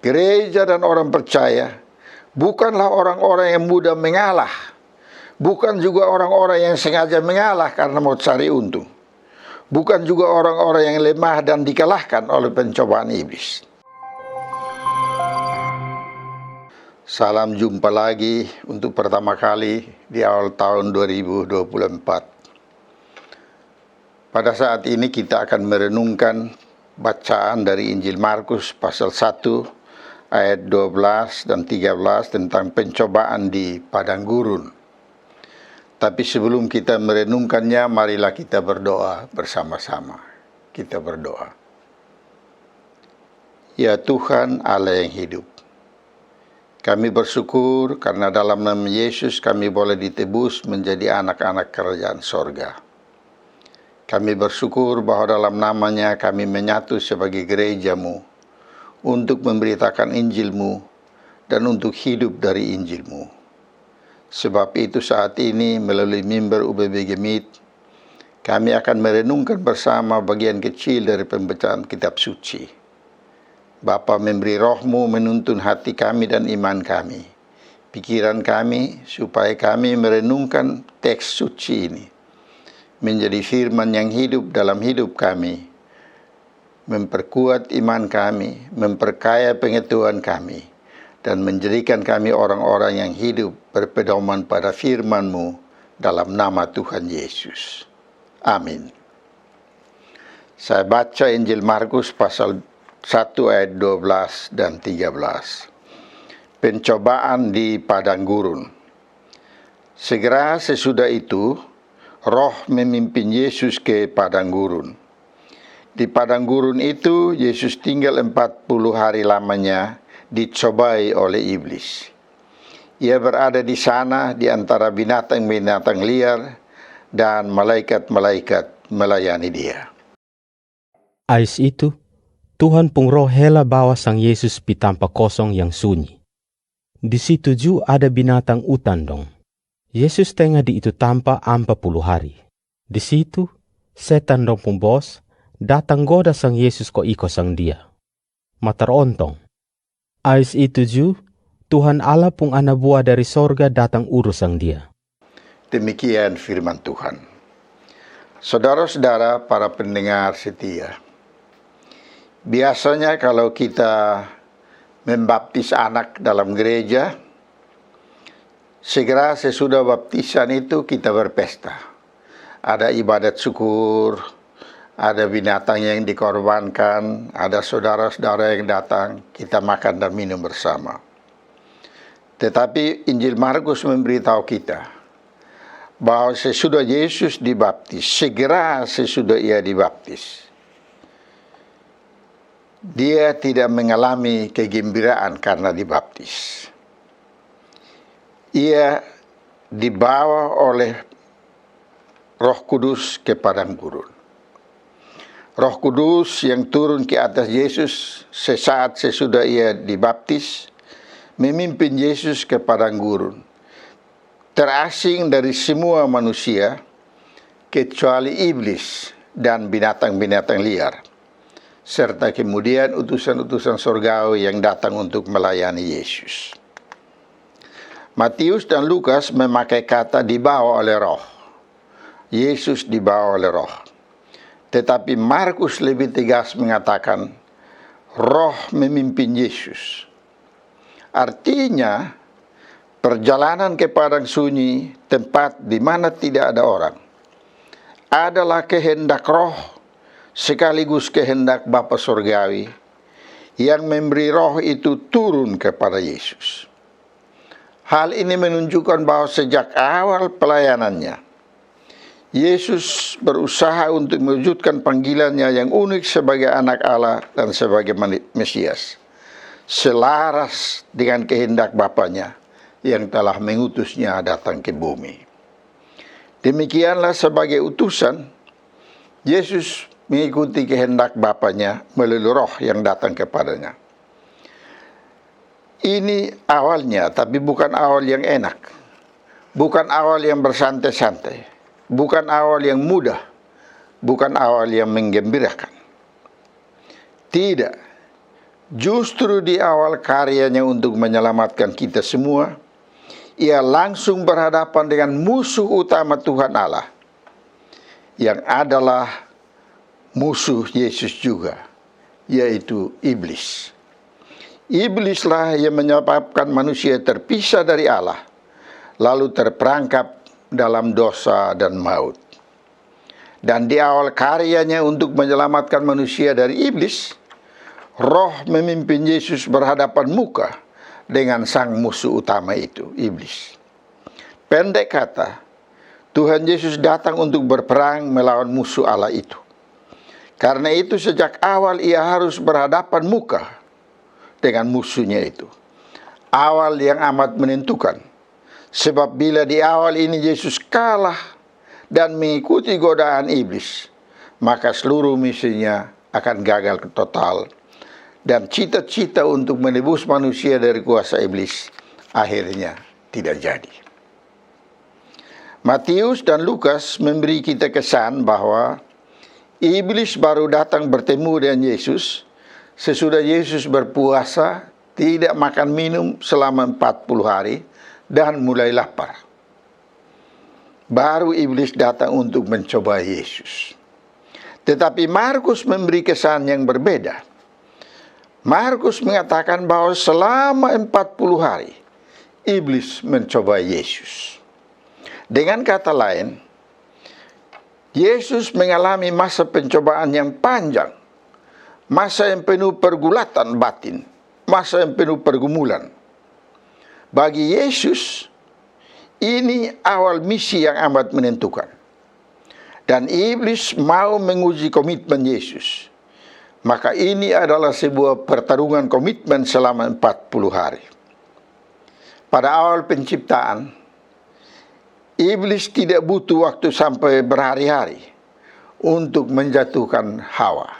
Gereja dan orang percaya bukanlah orang-orang yang mudah mengalah, bukan juga orang-orang yang sengaja mengalah karena mau cari untung, bukan juga orang-orang yang lemah dan dikalahkan oleh pencobaan iblis. Salam jumpa lagi untuk pertama kali di awal tahun 2024. Pada saat ini kita akan merenungkan bacaan dari Injil Markus pasal 1 ayat 12 dan 13 tentang pencobaan di padang gurun. Tapi sebelum kita merenungkannya, marilah kita berdoa bersama-sama. Kita berdoa. Ya Tuhan Allah yang hidup, kami bersyukur karena dalam nama Yesus kami boleh ditebus menjadi anak-anak kerajaan sorga. Kami bersyukur bahwa dalam namanya kami menyatu sebagai gereja-Mu untuk memberitakan Injil-Mu dan untuk hidup dari Injil-Mu. Sebab itu saat ini melalui mimbar UBB Gemit, kami akan merenungkan bersama bagian kecil dari pembacaan kitab suci. Bapa memberi roh-Mu menuntun hati kami dan iman kami, pikiran kami, supaya kami merenungkan teks suci ini menjadi firman yang hidup dalam hidup kami, memperkuat iman kami, memperkaya pengetahuan kami, dan menjadikan kami orang-orang yang hidup berpedoman pada firman-Mu dalam nama Tuhan Yesus. Amin. Saya baca Injil Markus pasal 1 ayat 12 dan 13. Pencobaan di padang gurun. Segera sesudah itu, Roh memimpin Yesus ke padang gurun. Di padang gurun itu, Yesus tinggal 40 hari lamanya dicobai oleh iblis. Ia berada di sana di antara binatang-binatang liar dan malaikat-malaikat melayani dia. Ais itu, Tuhan pung roh hela bawa sang Yesus pi tampa kosong yang sunyi. Di situ juga ada binatang utan dong. Yesus tengah di itu tampa 40 hari. Di situ, setan dong pung bos datang goda sang Yesus ko iko sang dia. Matar ontong. Ais itu juga, Tuhan Allah pung anak buah dari sorga datang urus sang dia. Demikian firman Tuhan. Saudara-saudara para pendengar setia, biasanya kalau kita membaptis anak dalam gereja, segera sesudah baptisan itu kita berpesta. Ada ibadat syukur, ada binatang yang dikorbankan, ada saudara-saudara yang datang, kita makan dan minum bersama. Tetapi Injil Markus memberitahu kita bahwa sesudah Yesus dibaptis, segera sesudah ia dibaptis, dia tidak mengalami kegembiraan karena dibaptis. Ia dibawa oleh Roh Kudus ke padang gurun. Roh Kudus yang turun ke atas Yesus sesaat sesudah ia dibaptis, memimpin Yesus ke padang gurun, terasing dari semua manusia, kecuali iblis dan binatang-binatang liar, serta kemudian utusan-utusan surgawi yang datang untuk melayani Yesus. Matius dan Lukas memakai kata dibawa oleh roh. Yesus dibawa oleh roh. Tetapi Markus lebih tegas mengatakan roh memimpin Yesus. Artinya perjalanan ke padang sunyi, tempat di mana tidak ada orang, adalah kehendak roh sekaligus kehendak Bapa Surgawi yang memberi roh itu turun kepada Yesus. Hal ini menunjukkan bahwa sejak awal pelayanannya, Yesus berusaha untuk mewujudkan panggilannya yang unik sebagai anak Allah dan sebagai Mesias, selaras dengan kehendak Bapanya yang telah mengutusnya datang ke bumi. Demikianlah sebagai utusan, Yesus mengikuti kehendak Bapanya melalui roh yang datang kepadanya. Ini awalnya, tapi bukan awal yang enak. Bukan awal yang bersantai-santai. Bukan awal yang mudah. Bukan awal yang menggembirakan. Tidak. Justru di awal karyanya untuk menyelamatkan kita semua, ia langsung berhadapan dengan musuh utama Tuhan Allah, yang adalah musuh Yesus juga, yaitu iblis. Iblislah yang menyebabkan manusia terpisah dari Allah, lalu terperangkap dalam dosa dan maut. Dan di awal karyanya untuk menyelamatkan manusia dari iblis, Roh memimpin Yesus berhadapan muka dengan sang musuh utama itu, iblis. Pendek kata, Tuhan Yesus datang untuk berperang melawan musuh Allah itu. Karena itu sejak awal ia harus berhadapan muka dengan musuhnya itu. Awal yang amat menentukan. Sebab bila di awal ini Yesus kalah dan mengikuti godaan iblis, maka seluruh misinya akan gagal total. Dan cita-cita untuk menebus manusia dari kuasa iblis akhirnya tidak jadi. Matius dan Lukas memberi kita kesan bahwa iblis baru datang bertemu dengan Yesus sesudah Yesus berpuasa, tidak makan minum selama 40 hari, dan mulai lapar. Baru iblis datang untuk mencoba Yesus. Tetapi Markus memberi kesan yang berbeda. Markus mengatakan bahwa selama 40 hari, iblis mencoba Yesus. Dengan kata lain, Yesus mengalami masa pencobaan yang panjang, masa yang penuh pergulatan batin, masa yang penuh pergumulan. Bagi Yesus, ini awal misi yang amat menentukan. Dan iblis mau menguji komitmen Yesus. Maka ini adalah sebuah pertarungan komitmen selama 40 hari. Pada awal penciptaan, iblis tidak butuh waktu sampai berhari-hari untuk menjatuhkan Hawa.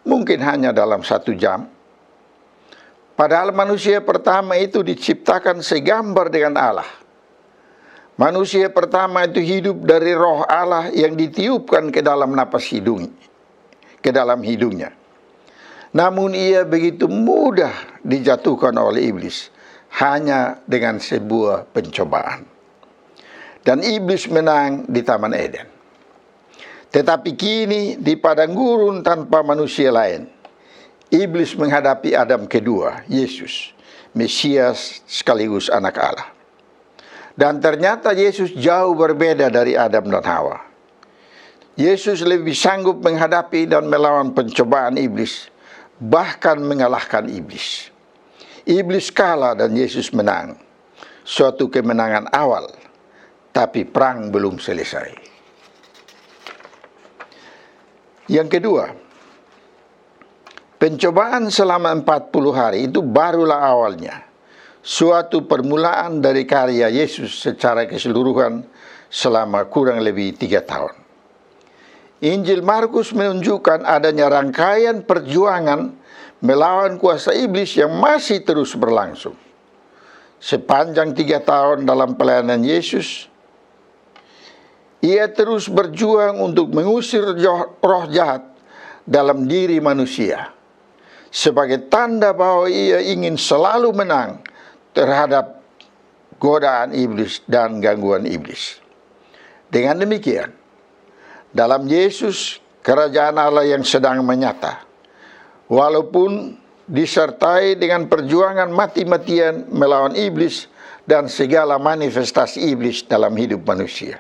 Mungkin hanya dalam 1 jam. Padahal manusia pertama itu diciptakan segambar dengan Allah. Manusia pertama itu hidup dari roh Allah yang ditiupkan ke dalam napas hidungnya. Namun ia begitu mudah dijatuhkan oleh iblis hanya dengan sebuah pencobaan. Dan iblis menang di Taman Eden. Tetapi kini di padang gurun tanpa manusia lain, iblis menghadapi Adam kedua, Yesus, Mesias sekaligus anak Allah. Dan ternyata Yesus jauh berbeda dari Adam dan Hawa. Yesus lebih sanggup menghadapi dan melawan pencobaan iblis, bahkan mengalahkan iblis. Iblis kalah dan Yesus menang. Suatu kemenangan awal, tapi perang belum selesai. Yang kedua, pencobaan selama 40 hari itu barulah awalnya. Suatu permulaan dari karya Yesus secara keseluruhan selama kurang lebih 3 tahun. Injil Markus menunjukkan adanya rangkaian perjuangan melawan kuasa iblis yang masih terus berlangsung. Sepanjang 3 tahun dalam pelayanan Yesus, ia terus berjuang untuk mengusir roh jahat dalam diri manusia, sebagai tanda bahwa ia ingin selalu menang terhadap godaan iblis dan gangguan iblis. Dengan demikian, dalam Yesus, kerajaan Allah yang sedang menyata, walaupun disertai dengan perjuangan mati-matian melawan iblis dan segala manifestasi iblis dalam hidup manusia.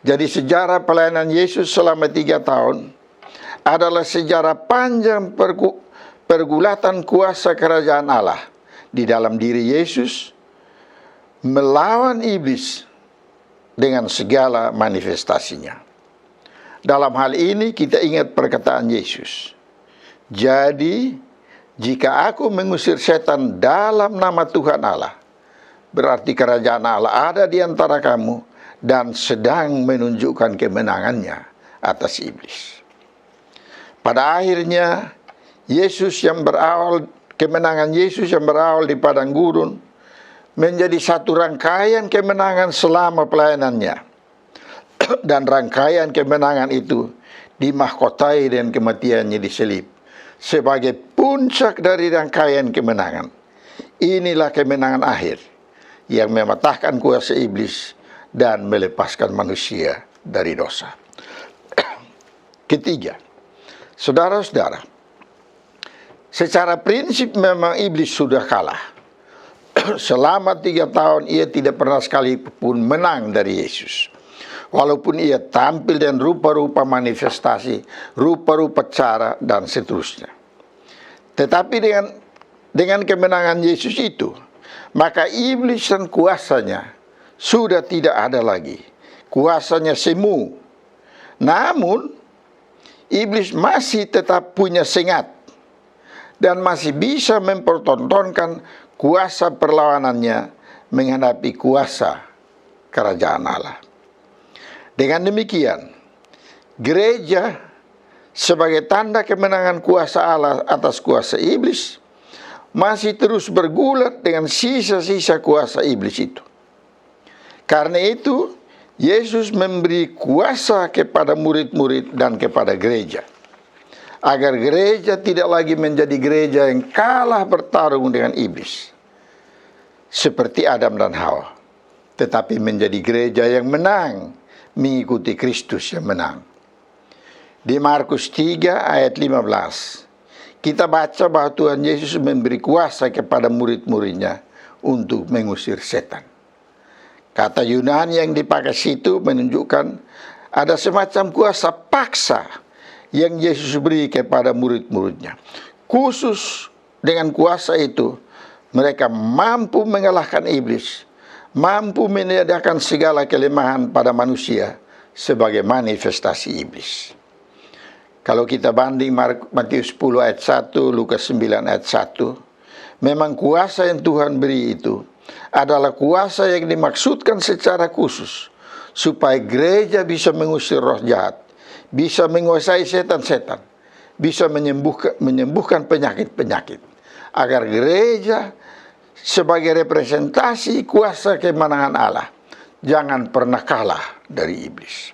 Jadi sejarah pelayanan Yesus selama 3 tahun adalah sejarah panjang pergulatan kuasa kerajaan Allah di dalam diri Yesus melawan iblis dengan segala manifestasinya. Dalam hal ini kita ingat perkataan Yesus. Jadi, jika aku mengusir setan dalam nama Tuhan Allah, berarti kerajaan Allah ada di antara kamu dan sedang menunjukkan kemenangannya atas iblis. Pada akhirnya, kemenangan Yesus yang berawal di padang gurun menjadi satu rangkaian kemenangan selama pelayanannya. Dan rangkaian kemenangan itu dimahkotai dengan kematiannya diselip sebagai puncak dari rangkaian kemenangan. Inilah kemenangan akhir yang mematahkan kuasa iblis dan melepaskan manusia dari dosa. Ketiga, saudara-saudara, secara prinsip memang iblis sudah kalah. Selama 3 tahun ia tidak pernah sekalipun menang dari Yesus. Walaupun ia tampil dengan rupa-rupa manifestasi, rupa-rupa cara, dan seterusnya. Tetapi dengan kemenangan Yesus itu, maka iblis dan kuasanya sudah tidak ada lagi. Kuasanya semu. Namun, iblis masih tetap punya sengat dan masih bisa mempertontonkan kuasa perlawanannya menghadapi kuasa kerajaan Allah. Dengan demikian, gereja sebagai tanda kemenangan kuasa Allah atas kuasa iblis masih terus bergulat dengan sisa-sisa kuasa iblis itu. Karena itu, Yesus memberi kuasa kepada murid-murid dan kepada gereja, agar gereja tidak lagi menjadi gereja yang kalah bertarung dengan iblis, seperti Adam dan Hawa, tetapi menjadi gereja yang menang, mengikuti Kristus yang menang. Di Markus 3 ayat 15, kita baca bahwa Tuhan Yesus memberi kuasa kepada murid-muridnya untuk mengusir setan. Kata Yunani yang dipakai situ menunjukkan ada semacam kuasa paksa yang Yesus beri kepada murid-muridnya. Khusus dengan kuasa itu, mereka mampu mengalahkan iblis, mampu menyediakan segala kelemahan pada manusia sebagai manifestasi iblis. Kalau kita banding Matius 10 ayat 1, Lukas 9 ayat 1, memang kuasa yang Tuhan beri itu adalah kuasa yang dimaksudkan secara khusus supaya gereja bisa mengusir roh jahat, bisa menguasai setan-setan, bisa menyembuhkan penyakit-penyakit, agar gereja sebagai representasi kuasa kemenangan Allah jangan pernah kalah dari iblis.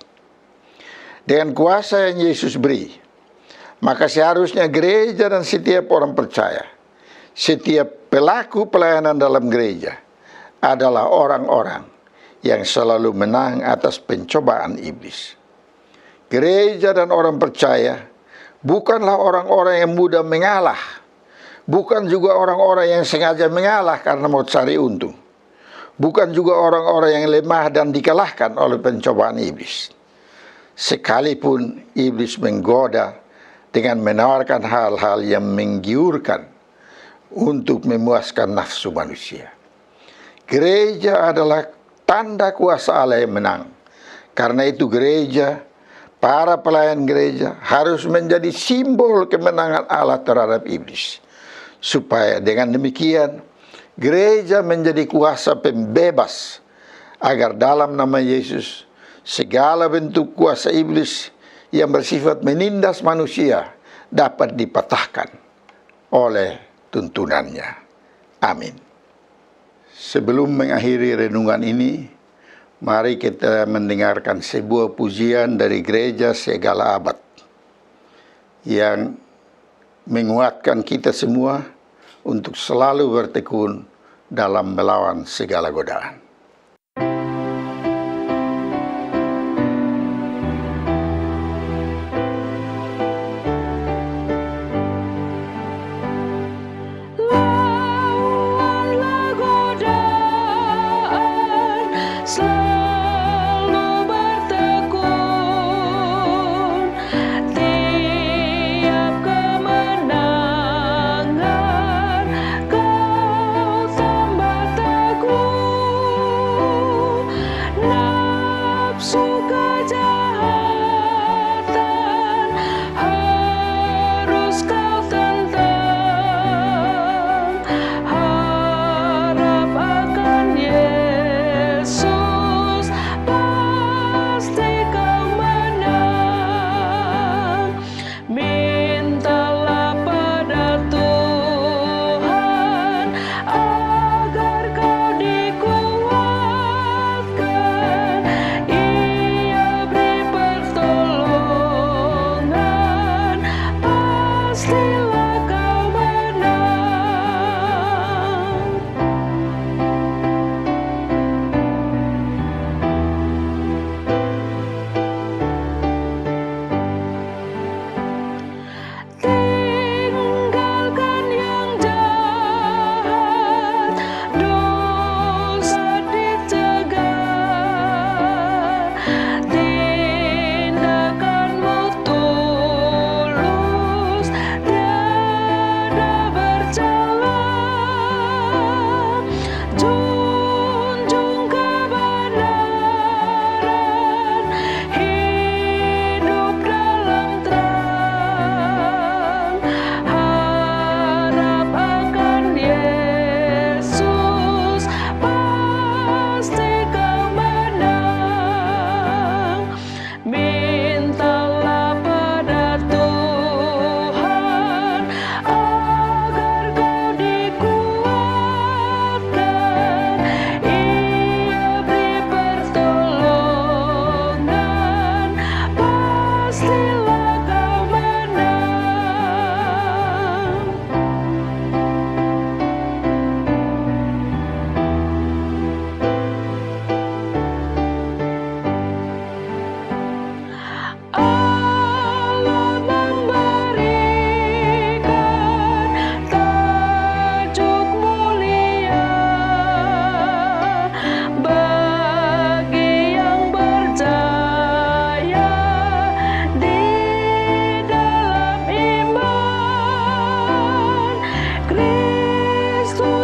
Dengan kuasa yang Yesus beri, maka seharusnya gereja dan setiap orang percaya, setiap pelaku pelayanan dalam gereja adalah orang-orang yang selalu menang atas pencobaan iblis. Gereja dan orang percaya bukanlah orang-orang yang mudah mengalah, bukan juga orang-orang yang sengaja mengalah karena mau cari untung, bukan juga orang-orang yang lemah dan dikalahkan oleh pencobaan iblis. Sekalipun iblis menggoda dengan menawarkan hal-hal yang menggiurkan untuk memuaskan nafsu manusia, gereja adalah tanda kuasa Allah yang menang. Karena itu gereja, para pelayan gereja harus menjadi simbol kemenangan Allah terhadap iblis. Supaya dengan demikian, gereja menjadi kuasa pembebas, agar dalam nama Yesus, segala bentuk kuasa iblis yang bersifat menindas manusia dapat dipatahkan oleh tuntunannya. Amin. Sebelum mengakhiri renungan ini, mari kita mendengarkan sebuah pujian dari gereja segala abad yang menguatkan kita semua untuk selalu bertekun dalam melawan segala godaan.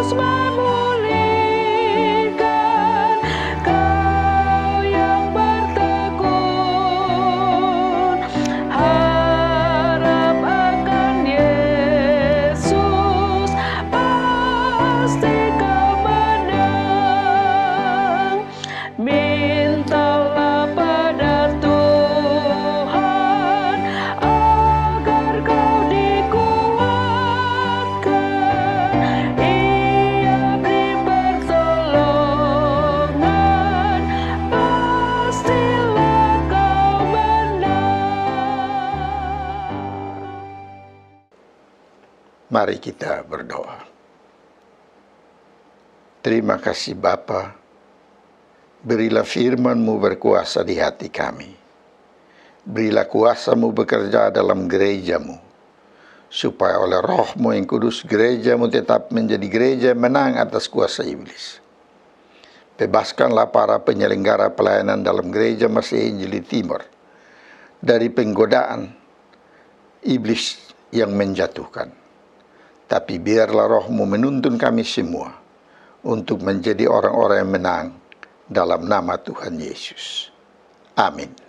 Yesus memulihkan, kau yang bertekun harap akan Yesus, pasti kau menang. Mintalah pada Tuhan agar kau dikuatkan, Ia beri pertolongan, pastilah kau menang. Mari kita berdoa. Terima kasih Bapa, berilah firman-Mu berkuasa di hati kami. Berilah kuasa-Mu bekerja dalam gereja-Mu, supaya oleh Roh-Mu yang kudus gereja-Mu tetap menjadi gereja yang menang atas kuasa iblis. Bebaskanlah para penyelenggara pelayanan dalam gereja Masih Injili Timur dari penggodaan iblis yang menjatuhkan. Tapi biarlah Roh-Mu menuntun kami semua untuk menjadi orang-orang yang menang dalam nama Tuhan Yesus. Amin.